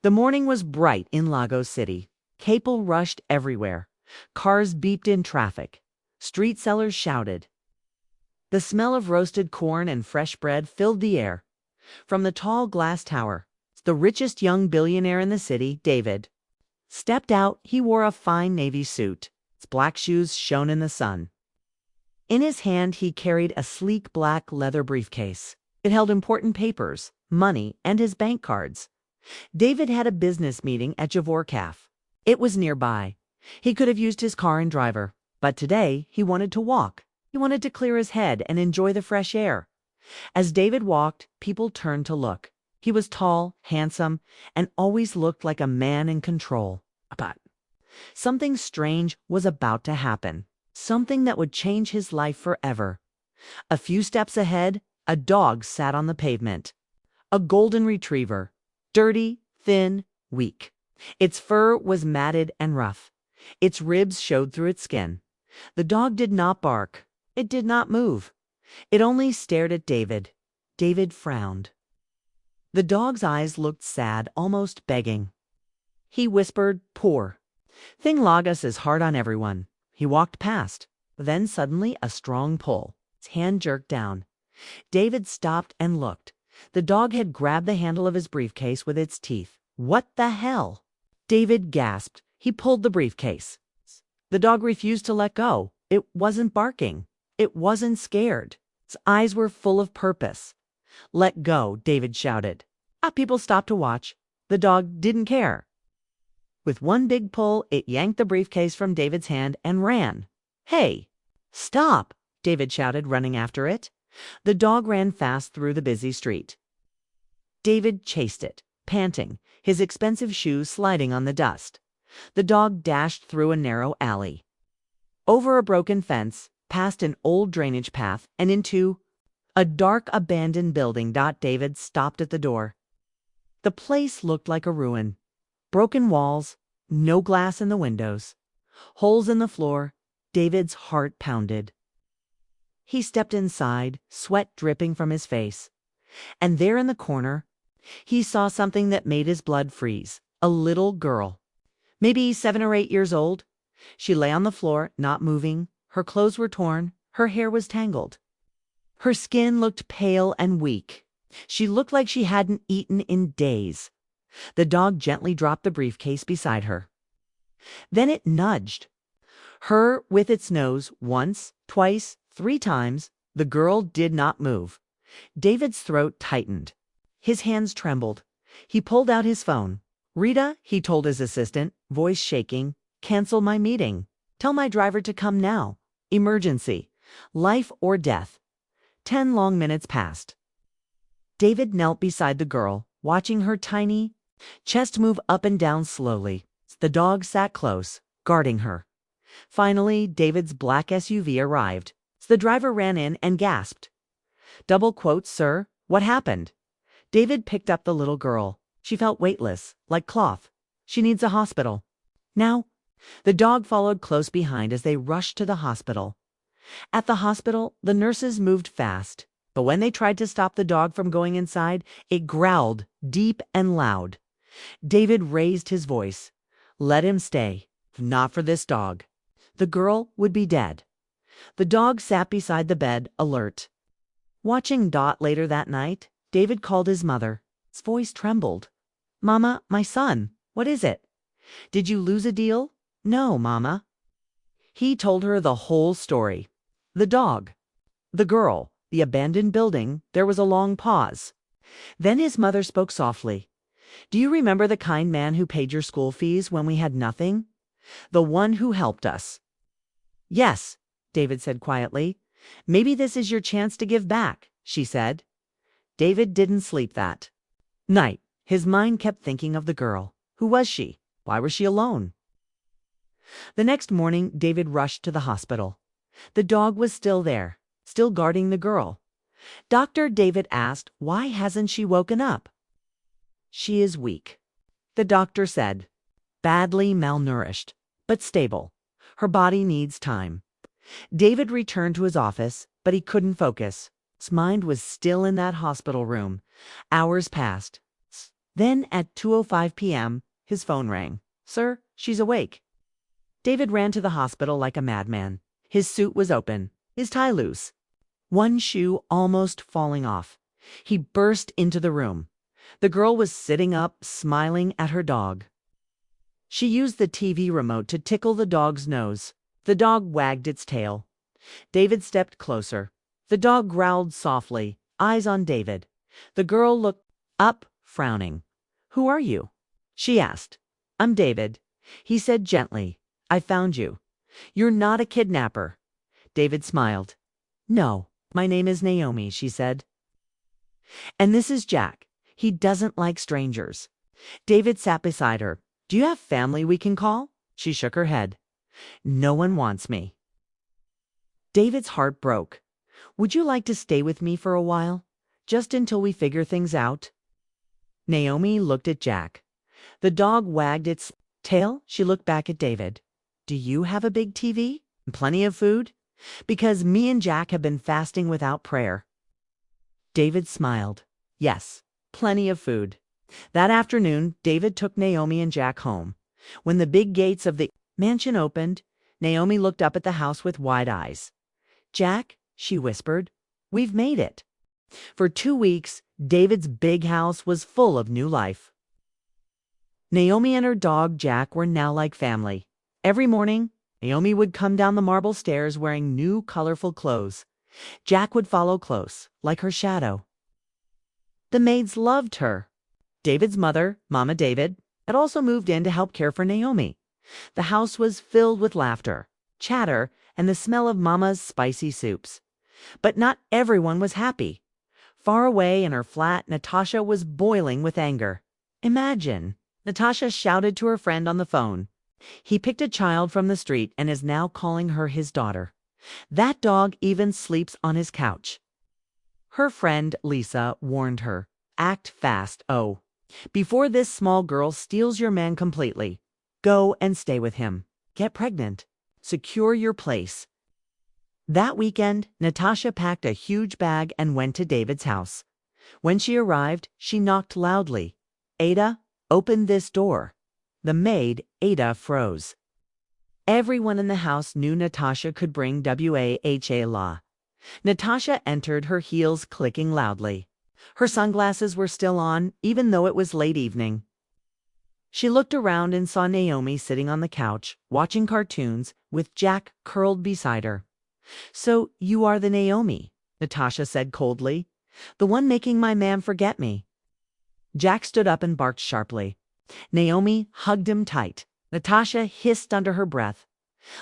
The morning was bright in Lagos City. People rushed everywhere. Cars beeped in traffic. Street sellers shouted. The smell of roasted corn and fresh bread filled the air. From the tall glass tower, the richest young billionaire in the city, David, stepped out. He wore a fine navy suit. His black shoes shone in the sun. In his hand, he carried a sleek black leather briefcase. It held important papers, money, and his bank cards. David had a business meeting at Javor Cafe. It was nearby. He could have used his car and driver, but today he wanted to walk. He wanted to clear his head and enjoy the fresh air. As David walked, people turned to look. He was tall, handsome, and always looked like a man in control. But something strange was about to happen. Something that would change his life forever. A few steps ahead, a dog sat on the pavement. A golden retriever. Dirty, thin, weak. Its fur was matted and rough. Its ribs showed through its skin. The dog did not bark. It did not move. It only stared at David. David frowned. The dog's eyes looked sad, almost begging. He whispered, "Poor. Thing Lagos is hard on everyone." He walked past. Then suddenly a strong pull. His hand jerked down. David stopped and looked. The dog had grabbed the handle of his briefcase with its teeth. "What the hell?" David gasped. He pulled the briefcase. The dog refused to let go. It wasn't barking. It wasn't scared. Its eyes were full of purpose. "Let go," David shouted. People stopped to watch. The dog didn't care. With one big pull, it yanked the briefcase from David's hand and ran. "Hey, stop!" David shouted, running after it. The dog ran fast through the busy street. David chased it, panting, his expensive shoes sliding on the dust. The dog dashed through a narrow alley, over a broken fence, past an old drainage path, and into a dark, abandoned building. David stopped at the door. The place looked like a ruin. Broken walls, no glass in the windows, holes in the floor. David's heart pounded. He stepped inside, sweat dripping from his face. And there in the corner, he saw something that made his blood freeze. A little girl, maybe 7 or 8 years old. She lay on the floor, not moving. Her clothes were torn. Her hair was tangled. Her skin looked pale and weak. She looked like she hadn't eaten in days. The dog gently dropped the briefcase beside her. Then it nudged her with its nose once, twice, 3 times. The girl did not move. David's throat tightened. His hands trembled. He pulled out his phone. "Rita," he told his assistant, voice shaking, "cancel my meeting. Tell my driver to come now. Emergency. Life or death." 10 long minutes passed. David knelt beside the girl, watching her tiny chest move up and down slowly. The dog sat close, guarding her. Finally, David's black SUV arrived. The driver ran in and gasped. "Double quotes, sir. What happened?" David picked up the little girl. She felt weightless, like cloth. "She needs a hospital. Now." The dog followed close behind as they rushed to the hospital. At the hospital, the nurses moved fast, but when they tried to stop the dog from going inside, it growled, deep and loud. David raised his voice. "Let him stay. Not for this dog." The girl would be dead. The dog sat beside the bed, alert. Watching Dot later that night, David called his mother. His voice trembled. "Mama, my son, what is it? Did you lose a deal?" "No, Mama." He told her the whole story. The dog, the girl, the abandoned building. There was a long pause. Then his mother spoke softly. "Do you remember the kind man who paid your school fees when we had nothing? The one who helped us?" "Yes," David said quietly. "Maybe this is your chance to give back," she said. David didn't sleep that night. His mind kept thinking of the girl. Who was she? Why was she alone? The next morning, David rushed to the hospital. The dog was still there, still guarding the girl. Dr. David asked, "Why hasn't she woken up?" "She is weak," the doctor said. "Badly malnourished, but stable. Her body needs time." David returned to his office, but he couldn't focus. His mind was still in that hospital room. Hours passed. Then at 2:05 p.m., his phone rang. "Sir, she's awake." David ran to the hospital like a madman. His suit was open, his tie loose, one shoe almost falling off. He burst into the room. The girl was sitting up, smiling at her dog. She used the TV remote to tickle the dog's nose. The dog wagged its tail. David stepped closer. The dog growled softly, eyes on David. The girl looked up, frowning. "Who are you?" she asked. "I'm David," he said gently. "I found you. You're not a kidnapper." David smiled. "No, my name is Naomi," she said. "And this is Jack. He doesn't like strangers." David sat beside her. "Do you have family we can call?" She shook her head. "No one wants me." David's heart broke. "Would you like to stay with me for a while? Just until we figure things out?" Naomi looked at Jack. The dog wagged its tail. She looked back at David. "Do you have a big TV? And plenty of food? Because me and Jack have been fasting without prayer." David smiled. "Yes, plenty of food." That afternoon, David took Naomi and Jack home. When the big gates of the mansion opened, Naomi looked up at the house with wide eyes. "Jack," she whispered, "we've made it." For 2 weeks, David's big house was full of new life. Naomi and her dog Jack were now like family. Every morning, Naomi would come down the marble stairs wearing new colorful clothes. Jack would follow close, like her shadow. The maids loved her. David's mother, Mama David, had also moved in to help care for Naomi. The house was filled with laughter, chatter, and the smell of Mama's spicy soups. But not everyone was happy. Far away in her flat, Natasha was boiling with anger. "Imagine," Natasha shouted to her friend on the phone. "He picked a child from the street and is now calling her his daughter. That dog even sleeps on his couch." Her friend, Lisa, warned her, "Act fast, before this small girl steals your man completely. Go and stay with him. Get pregnant. Secure your place." That weekend, Natasha packed a huge bag and went to David's house. When she arrived, she knocked loudly. "Ada, open this door." The maid, Ada, froze. Everyone in the house knew Natasha could bring WAHA. Natasha entered, her heels clicking loudly. Her sunglasses were still on, even though it was late evening. She looked around and saw Naomi sitting on the couch, watching cartoons, with Jack curled beside her. "So you are the Naomi," Natasha said coldly. "The one making my man forget me." Jack stood up and barked sharply. Naomi hugged him tight. Natasha hissed under her breath.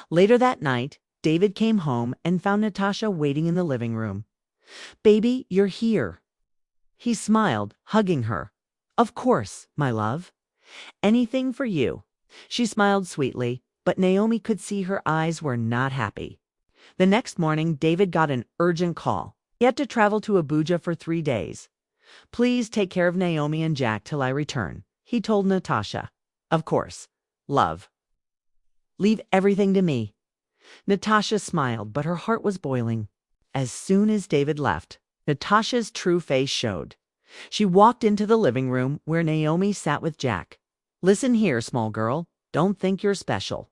Later that night, David came home and found Natasha waiting in the living room. "Baby, you're here." He smiled, hugging her. "Of course, my love. Anything for you." She smiled sweetly, but Naomi could see her eyes were not happy. The next morning, David got an urgent call. He had to travel to Abuja for 3 days. "Please take care of Naomi and Jack till I return," he told Natasha. "Of course. Love. Leave everything to me." Natasha smiled, but her heart was boiling. As soon as David left, Natasha's true face showed. She walked into the living room where Naomi sat with Jack. "Listen here, small girl. Don't think you're special.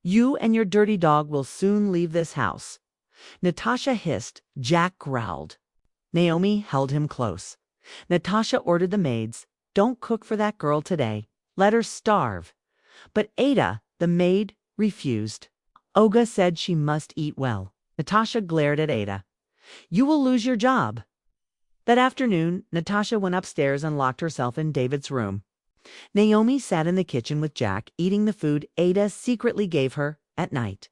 You and your dirty dog will soon leave this house." Natasha hissed. Jack growled. Naomi held him close. Natasha ordered the maids, "Don't cook for that girl today. Let her starve." But Ada, the maid, refused. Olga said she must eat well. Natasha glared at Ada. "You will lose your job." That afternoon, Natasha went upstairs and locked herself in David's room. Naomi sat in the kitchen with Jack, eating the food Ada secretly gave her at night.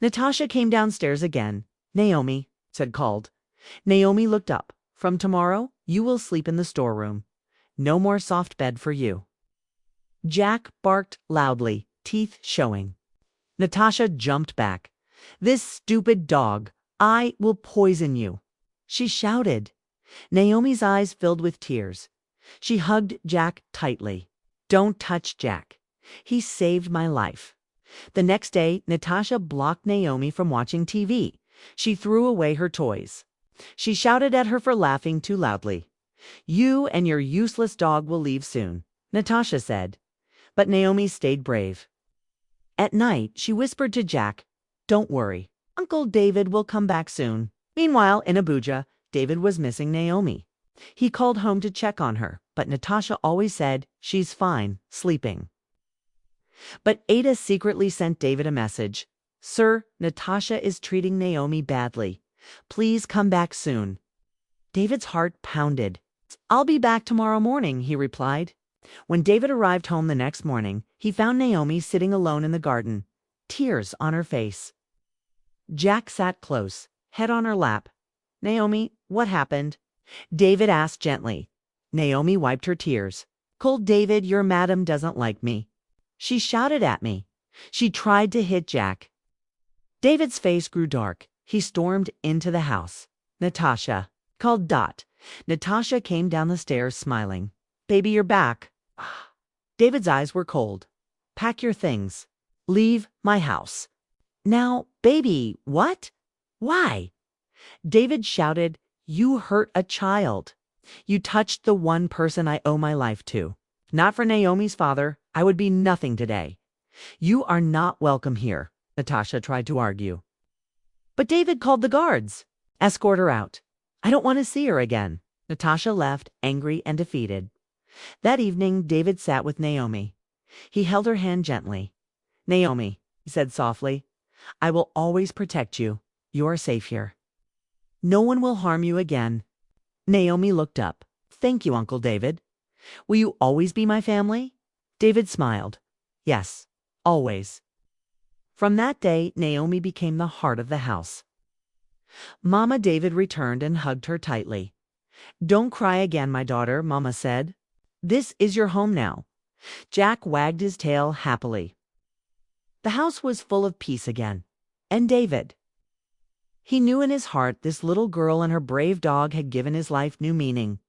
Natasha came downstairs again. "Naomi," called. Naomi looked up. "From tomorrow, you will sleep in the storeroom. No more soft bed for you." Jack barked loudly, teeth showing. Natasha jumped back. "This stupid dog! I will poison you," she shouted. Naomi's eyes filled with tears. She hugged Jack tightly. "Don't touch Jack. He saved my life." The next day, Natasha blocked Naomi from watching TV. She threw away her toys. She shouted at her for laughing too loudly. You and your useless dog will leave soon, Natasha said. But Naomi stayed brave. At night, she whispered to Jack, "Don't worry, Uncle David will come back soon." Meanwhile, in Abuja, David was missing Naomi. He called home to check on her, but Natasha always said, "She's fine, sleeping." But Ada secretly sent David a message. "Sir, Natasha is treating Naomi badly. Please come back soon." David's heart pounded. "I'll be back tomorrow morning," he replied. When David arrived home the next morning, he found Naomi sitting alone in the garden, tears on her face. Jack sat close, head on her lap. "Naomi, what happened?" David asked gently. Naomi wiped her tears. "Cold David, your madam doesn't like me. She shouted at me. She tried to hit Jack." David's face grew dark. He stormed into the house. "Natasha," called Dot. Natasha came down the stairs smiling. "Baby, you're back." David's eyes were cold. "Pack your things. Leave my house." "Now, baby, what? Why?" David shouted, "You hurt a child. You touched the one person I owe my life to. Not for Naomi's father, I would be nothing today. You are not welcome here," Natasha tried to argue. "But David called the guards." "Escort her out. I don't want to see her again." Natasha left, angry and defeated. That evening, David sat with Naomi. He held her hand gently. "Naomi," he said softly, "I will always protect you. You are safe here. No one will harm you again." Naomi looked up. "Thank you, Uncle David. Will you always be my family?" David smiled. "Yes, always." From that day, Naomi became the heart of the house. Mama David returned and hugged her tightly. "Don't cry again, my daughter," Mama said. "This is your home now." Jack wagged his tail happily. The house was full of peace again. And David. He knew in his heart this little girl and her brave dog had given his life new meaning.